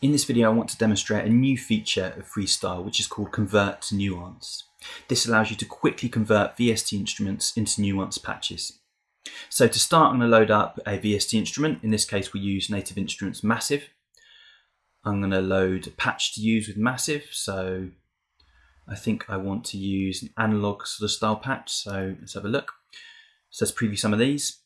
In this video, I want to demonstrate a new feature of Freestyle, which is called Convert to Nuance. This allows you to quickly convert VST instruments into Nuance patches. So to start, I'm going to load up a VST instrument. In this case, we use Native Instruments Massive. I'm going to load a patch to use with Massive. So I think I want to use an analog sort of style patch. So let's have a look. So let's preview some of these.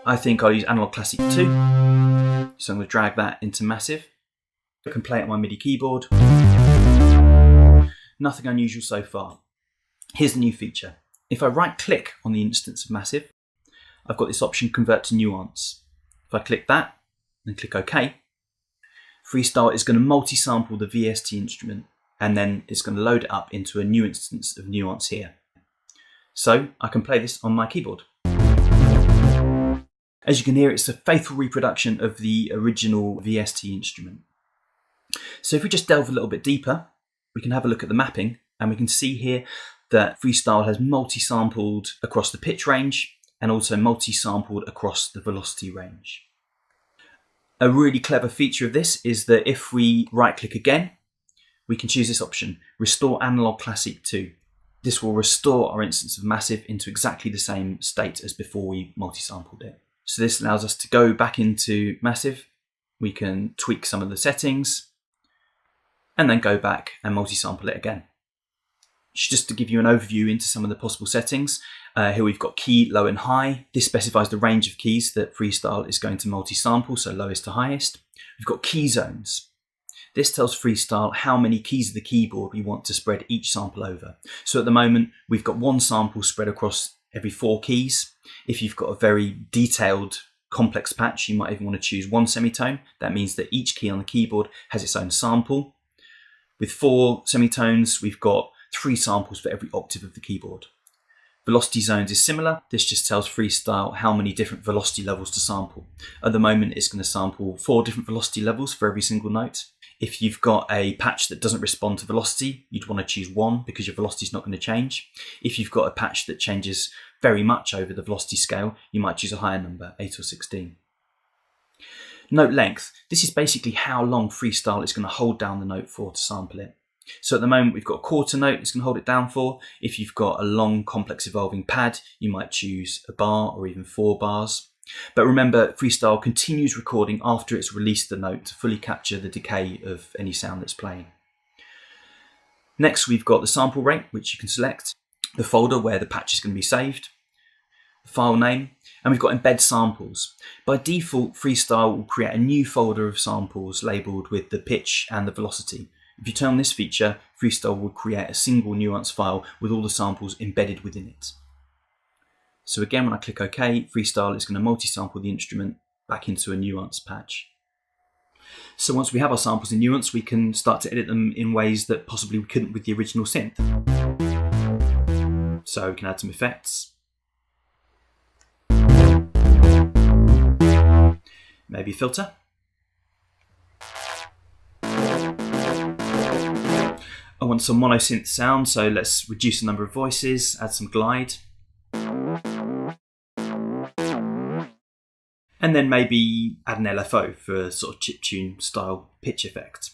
I think I'll use Analog Classic 2, so I'm going to drag that into Massive. I can play it on my MIDI keyboard. Nothing unusual so far. Here's the new feature. If I right click on the instance of Massive, I've got this option Convert to Nuance. If I click that and click OK, Freestyle is going to multi-sample the VST instrument and then it's going to load it up into a new instance of Nuance here. So I can play this on my keyboard. As you can hear, it's a faithful reproduction of the original VST instrument. So if we just delve a little bit deeper, we can have a look at the mapping and we can see here that Freestyle has multi-sampled across the pitch range and also multi-sampled across the velocity range. A really clever feature of this is that if we right-click again, we can choose this option, Restore Analog Classic 2. This will restore our instance of Massive into exactly the same state as before we multi-sampled it. So this allows us to go back into Massive, we can tweak some of the settings, and then go back and multi-sample it again. Just to give you an overview into some of the possible settings, here we've got key, low and high. This specifies the range of keys that Freestyle is going to multi-sample, so lowest to highest. We've got key zones. This tells Freestyle how many keys of the keyboard we want to spread each sample over. So at the moment, we've got one sample spread across every 4 keys. If you've got a very detailed, complex patch, you might even want to choose 1 semitone. That means that each key on the keyboard has its own sample. With 4 semitones, we've got 3 samples for every octave of the keyboard. Velocity zones is similar. This just tells Freestyle how many different velocity levels to sample. At the moment, it's going to sample 4 different velocity levels for every single note. If you've got a patch that doesn't respond to velocity, you'd want to choose 1 because your velocity is not going to change. If you've got a patch that changes very much over the velocity scale, you might choose a higher number, 8 or 16. Note length. This is basically how long Freestyle is going to hold down the note for to sample it. So at the moment we've got a quarter note it's going to hold it down for. If you've got a long complex evolving pad, you might choose a bar or even 4 bars. But remember, Freestyle continues recording after it's released the note to fully capture the decay of any sound that's playing. Next, we've got the sample rate, which you can select, the folder where the patch is going to be saved, the file name, and we've got embed samples. By default, Freestyle will create a new folder of samples labeled with the pitch and the velocity. If you turn on this feature, Freestyle will create a single Nuance file with all the samples embedded within it. So again, when I click OK, Freestyle is going to multi-sample the instrument back into a Nuance patch. So once we have our samples in Nuance, we can start to edit them in ways that possibly we couldn't with the original synth. So we can add some effects. Maybe a filter. I want some mono-synth sound, so let's reduce the number of voices, add some glide. And then maybe add an LFO for a sort of chiptune style pitch effect.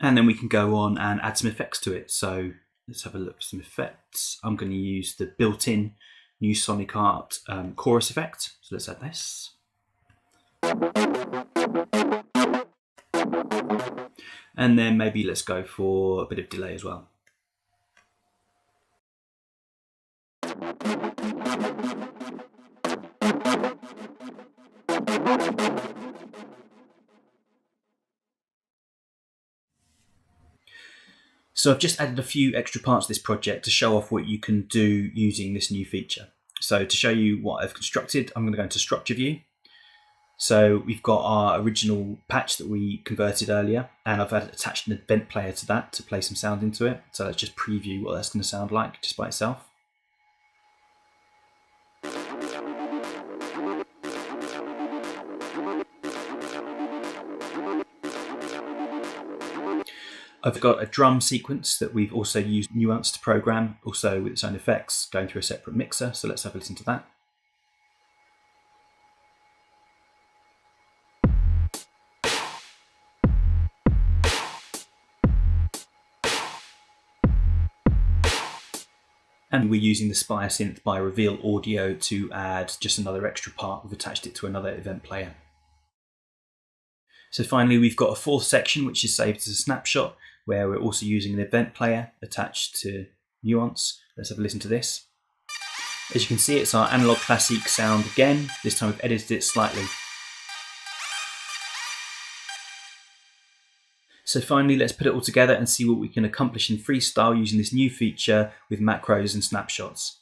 And then we can go on and add some effects to it. So let's have a look at some effects. I'm going to use the built-in New Sonic Art chorus effect. So let's add this. And then maybe let's go for a bit of delay as well. So I've just added a few extra parts to this project to show off what you can do using this new feature. So to show you what I've constructed, I'm going to go into Structure View. So we've got our original patch that we converted earlier, and I've attached an event player to that to play some sound into it. So let's just preview what that's going to sound like just by itself. I've got a drum sequence that we've also used Nuance to program, also with its own effects, going through a separate mixer. So let's have a listen to that. And we're using the Spire synth by Reveal Audio to add just another extra part. We've attached it to another event player. So finally, we've got a fourth section, which is saved as a snapshot, where we're also using an event player attached to Nuance. Let's have a listen to this. As you can see, it's our analog classic sound again. This time we've edited it slightly. So finally, let's put it all together and see what we can accomplish in freestyle using this new feature with macros and snapshots.